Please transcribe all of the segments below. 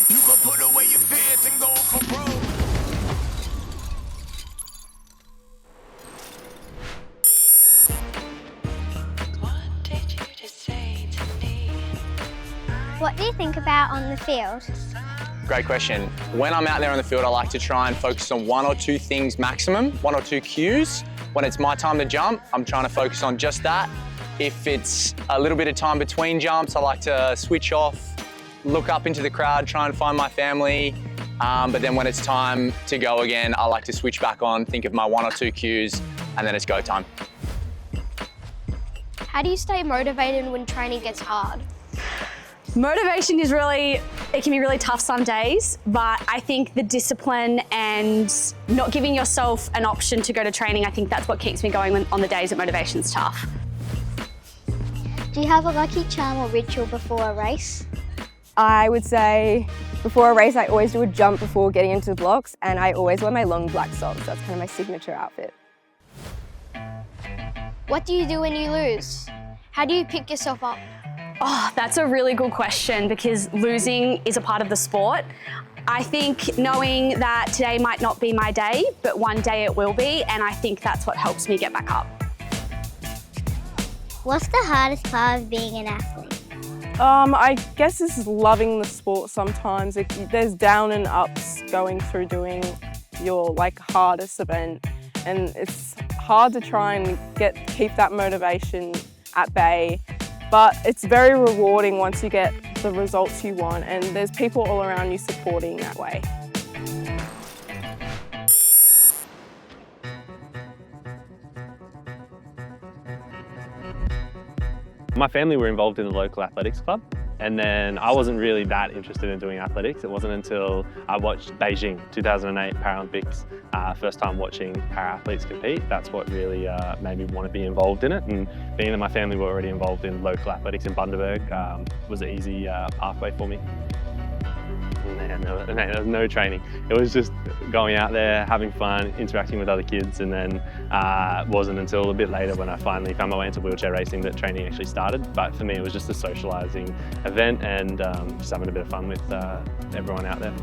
You can put away your fears and go for broke. What do you think about on the field? Great question. When I'm out there on the field, I like to try and focus on one or two things maximum, one or two cues. When it's my time to jump, I'm trying to focus on just that. If it's a little bit of time between jumps, I like to switch off, look up into the crowd, try and find my family. But then when it's time to go again, I like to switch back on, think of my one or two cues, and then it's go time. How do you stay motivated when training gets hard? Motivation is it can be really tough some days, but I think the discipline and not giving yourself an option to go to training, I think that's what keeps me going on the days that motivation's tough. Do you have a lucky charm or ritual before a race? I would say before a race, I always do a jump before getting into the blocks, and I always wear my long black socks. That's kind of my signature outfit. What do you do when you lose? How do you pick yourself up? Oh, that's a really good question because losing is a part of the sport. I think knowing that today might not be my day, but one day it will be, and I think that's what helps me get back up. What's the hardest part of being an athlete? I guess it's loving the sport sometimes. There's down and ups going through doing your hardest event, and it's hard to try and keep that motivation at bay. But it's very rewarding once you get the results you want, and there's people all around you supporting that way. My family were involved in the local athletics club, and then I wasn't really that interested in doing athletics. It wasn't until I watched Beijing 2008 Paralympics, first time watching para-athletes compete. That's what really made me want to be involved in it, and being that my family were already involved in local athletics in Bundaberg was an easy pathway for me. And there was no training. It was just going out there, having fun, interacting with other kids, and then it wasn't until a bit later when I finally found my way into wheelchair racing that training actually started. But for me, it was just a socialising event and just having a bit of fun with everyone out there.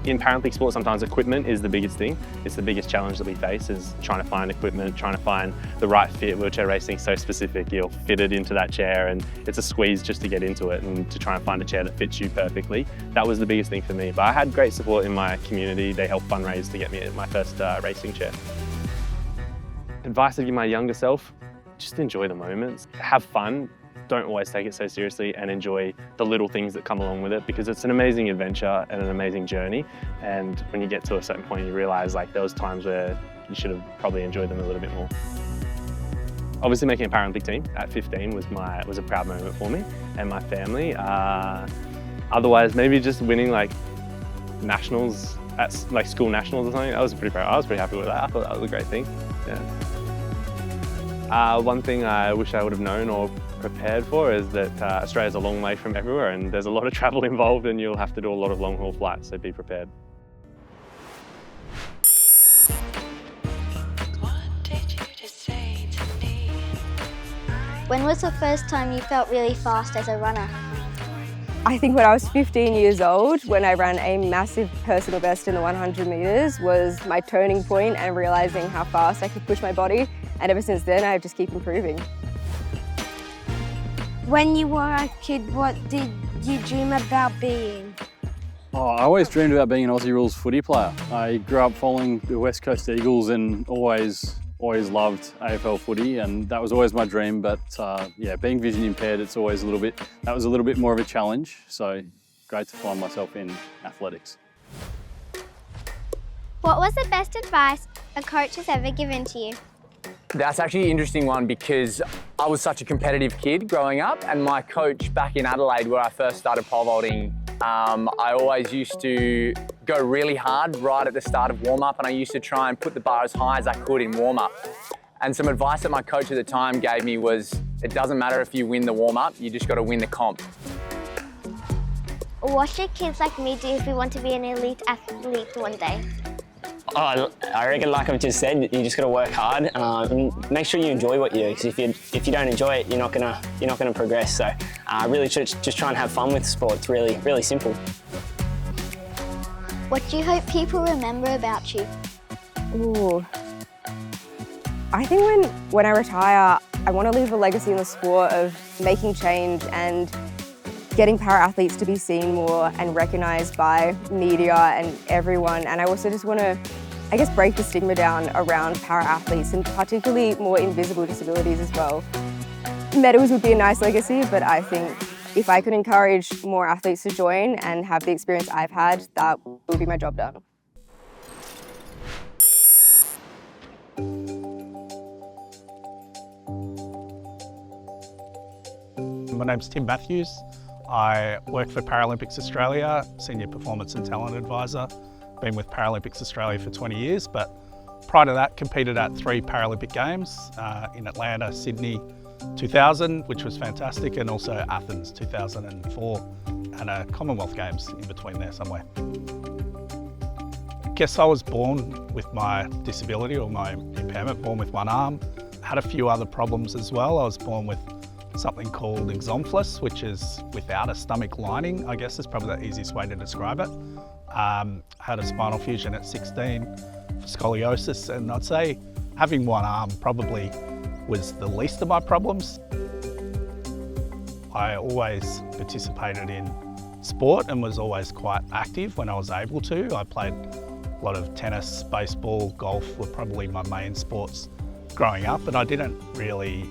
In Paralympic sport, sometimes equipment is the biggest thing. It's the biggest challenge that we face, is trying to find equipment, trying to find the right fit. Wheelchair racing is so specific, you'll fit it into that chair and it's a squeeze just to get into it and to try and find a chair that fits you perfectly. That was the biggest thing for me, but I had great support in my community. They helped fundraise to get me my first racing chair. Advice I'd give my younger self, just enjoy the moments, have fun. Don't always take it so seriously and enjoy the little things that come along with it, because it's an amazing adventure and an amazing journey. And when you get to a certain point, you realise there was times where you should have probably enjoyed them a little bit more. Obviously making a Paralympic team at 15 was a proud moment for me and my family. Otherwise, maybe just winning nationals at school nationals or something. I was pretty happy with that. I thought that was a great thing. Yeah. One thing I wish I would have known or prepared for is that Australia's a long way from everywhere, and there's a lot of travel involved, and you'll have to do a lot of long haul flights, so be prepared. When was the first time you felt really fast as a runner? I think when I was 15 years old, when I ran a massive personal best in the 100 metres, was my turning point and realising how fast I could push my body. And ever since then, I just keep improving. When you were a kid, what did you dream about being? Oh, I always dreamed about being an Aussie Rules footy player. I grew up following the West Coast Eagles and always loved AFL footy, and that was always my dream. But yeah, being vision impaired, that was a little bit more of a challenge. So great to find myself in athletics. What was the best advice a coach has ever given to you? That's actually an interesting one, because I was such a competitive kid growing up, and my coach back in Adelaide, where I first started pole vaulting, I always used to go really hard right at the start of warm-up, and I used to try and put the bar as high as I could in warm-up. And some advice that my coach at the time gave me was, it doesn't matter if you win the warm-up, you just got to win the comp. What should kids like me do if we want to be an elite athlete one day? Oh, I reckon, like I've just said, you just got to work hard. And make sure you enjoy what you do, because if you don't enjoy it, you're not gonna progress. So really just try and have fun with sport. It's really, really simple. What do you hope people remember about you? Ooh. I think when I retire, I want to leave a legacy in the sport of making change and getting para-athletes to be seen more and recognised by media and everyone. And I also just want to, I guess, break the stigma down around para-athletes and particularly more invisible disabilities as well. Medals would be a nice legacy, but I think if I could encourage more athletes to join and have the experience I've had, that would be my job done. My name's Tim Matthews. I work for Paralympics Australia, Senior Performance and Talent Advisor. Been with Paralympics Australia for 20 years, but prior to that competed at 3 Paralympic Games in Atlanta, Sydney 2000, which was fantastic, and also Athens 2004, and a Commonwealth Games in between there somewhere. I guess I was born with my disability or my impairment, born with one arm. Had a few other problems as well. I was born with something called exomphalus, which is without a stomach lining, I guess is probably the easiest way to describe it. Had a spinal fusion at 16 for scoliosis, and I'd say having one arm probably was the least of my problems. I always participated in sport and was always quite active when I was able to. I played a lot of tennis, baseball, golf were probably my main sports growing up, and I didn't really,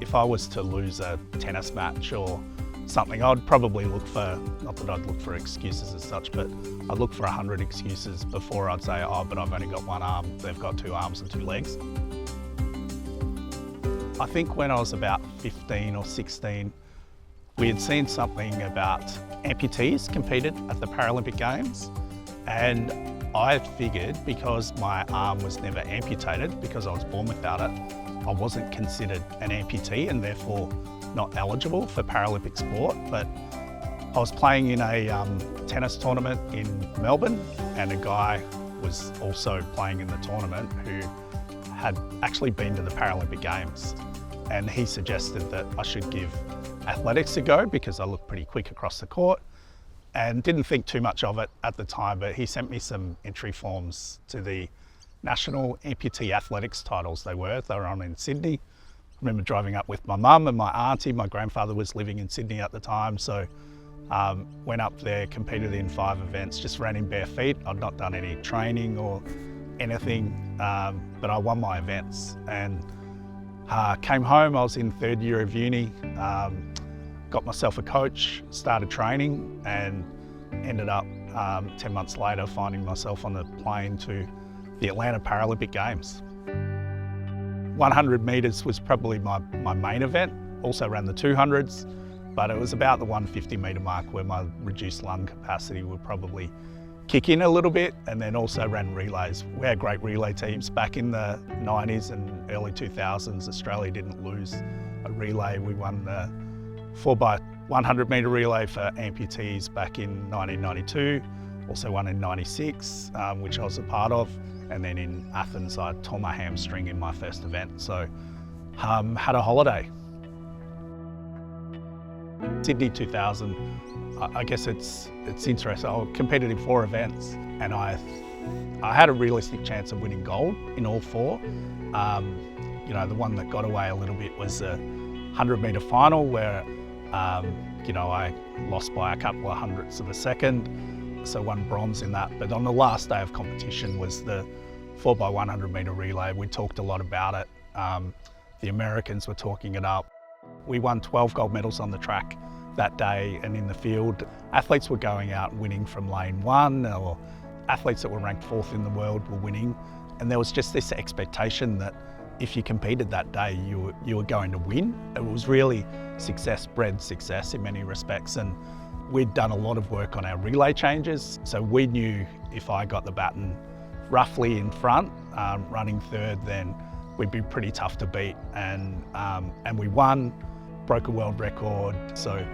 if I was to lose a tennis match or something, I'd probably look for, not that I'd look for excuses as such, but I'd look for 100 excuses before I'd say, oh, but I've only got one arm, they've got 2 arms and 2 legs. I think when I was about 15 or 16, we had seen something about amputees competed at the Paralympic Games, and I figured because my arm was never amputated, because I was born without it, I wasn't considered an amputee and therefore not eligible for Paralympic sport. But I was playing in a tennis tournament in Melbourne, and a guy was also playing in the tournament who had actually been to the Paralympic Games, and he suggested that I should give athletics a go because I looked pretty quick across the court, and didn't think too much of it at the time, but he sent me some entry forms to the National Amputee Athletics titles. They were on in Sydney. I remember driving up with my mum and my auntie. My grandfather was living in Sydney at the time, so went up there, competed in 5 events, just ran in bare feet. I'd not done any training or anything, but I won my events, and came home. I was in 3rd year of uni, got myself a coach, started training, and ended up 10 months later finding myself on the plane to the Atlanta Paralympic Games. 100 metres was probably my main event. Also ran the 200s, but it was about the 150 metre mark where my reduced lung capacity would probably kick in a little bit, and then also ran relays. We had great relay teams back in the 90s and early 2000s. Australia didn't lose a relay. We won the 4x100 metre relay for amputees back in 1992, also won in 96, which I was a part of. And then in Athens, I tore my hamstring in my first event, so had a holiday. Sydney 2000, I guess it's interesting. I competed in 4 events, and I had a realistic chance of winning gold in all 4. The one that got away a little bit was a 100 metre final where, I lost by a couple of hundredths of a second. So won bronze in that. But on the last day of competition was the 4x100 metre relay. We talked a lot about it. The Americans were talking it up. We won 12 gold medals on the track that day, and in the field, athletes were going out winning from lane 1, or athletes that were ranked 4th in the world were winning. And there was just this expectation that if you competed that day, you were going to win. It was really success bred success in many respects. And we'd done a lot of work on our relay changes, so we knew if I got the baton roughly in front, running 3rd, then we'd be pretty tough to beat. And we won, broke a world record. So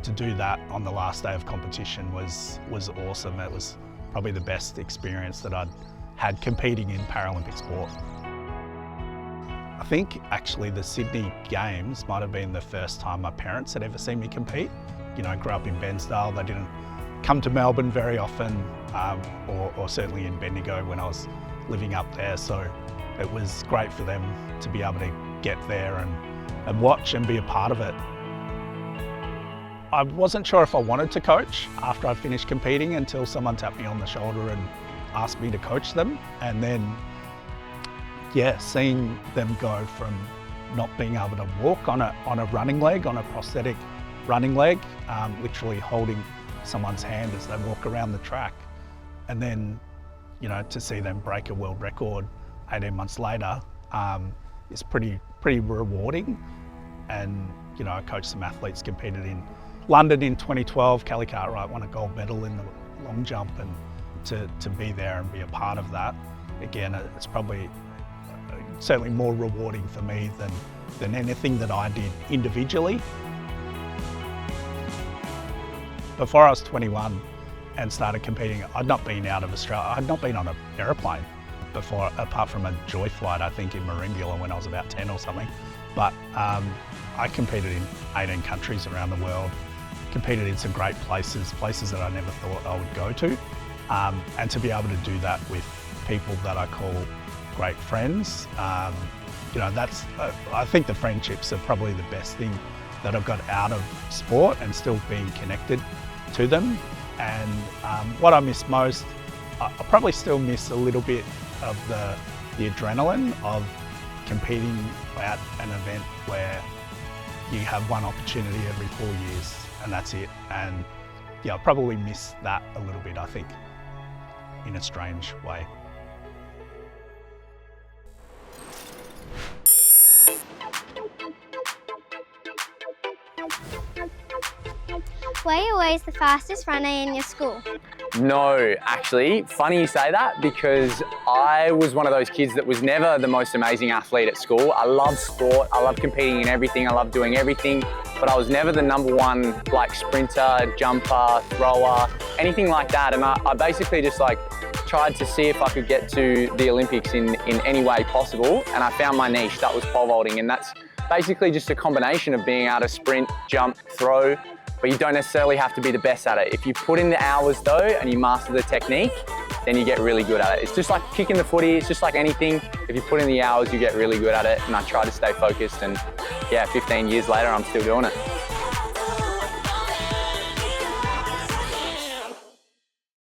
to do that on the last day of competition was awesome. It was probably the best experience that I'd had competing in Paralympic sport. I think actually the Sydney Games might have been the first time my parents had ever seen me compete. You know, I grew up in Bensdale. They didn't come to Melbourne very often, or certainly in Bendigo when I was living up there. So it was great for them to be able to get there and watch and be a part of it. I wasn't sure if I wanted to coach after I finished competing until someone tapped me on the shoulder and asked me to coach them. And then, yeah, seeing them go from not being able to walk on a running leg, on a prosthetic running leg, literally holding someone's hand as they walk around the track. And then, you know, to see them break a world record 18 months later is pretty rewarding. And, you know, I coached some athletes, competed in London in 2012. Kelly Cartwright won a gold medal in the long jump, and to be there and be a part of that, again, it's probably certainly more rewarding for me than anything that I did individually. Before I was 21 and started competing, I'd not been out of Australia. I'd not been on an aeroplane before, apart from a joy flight, I think, in Merimbula when I was about 10 or something. But I competed in 18 countries around the world, competed in some great places that I never thought I would go to. And to be able to do that with people that I call great friends, you know, that's, I think the friendships are probably the best thing that I've got out of sport, and still being connected to them. And what I miss most, I probably still miss a little bit of the adrenaline of competing at an event where you have one opportunity every 4 years and that's it. And yeah, I probably miss that a little bit, I think, in a strange way. Were you always the fastest runner in your school? No, actually, funny you say that, because I was one of those kids that was never the most amazing athlete at school. I love sport, I love competing in everything, I love doing everything, but I was never the #1 like sprinter, jumper, thrower, anything like that. And I basically just like tried to see if I could get to the Olympics in any way possible, and I found my niche. That was pole vaulting, and that's basically just a combination of being able to sprint, jump, throw, but you don't necessarily have to be the best at it. If you put in the hours though, and you master the technique, then you get really good at it. It's just like kicking the footy, it's just like anything. If you put in the hours, you get really good at it, and I try to stay focused, and yeah, 15 years later, I'm still doing it.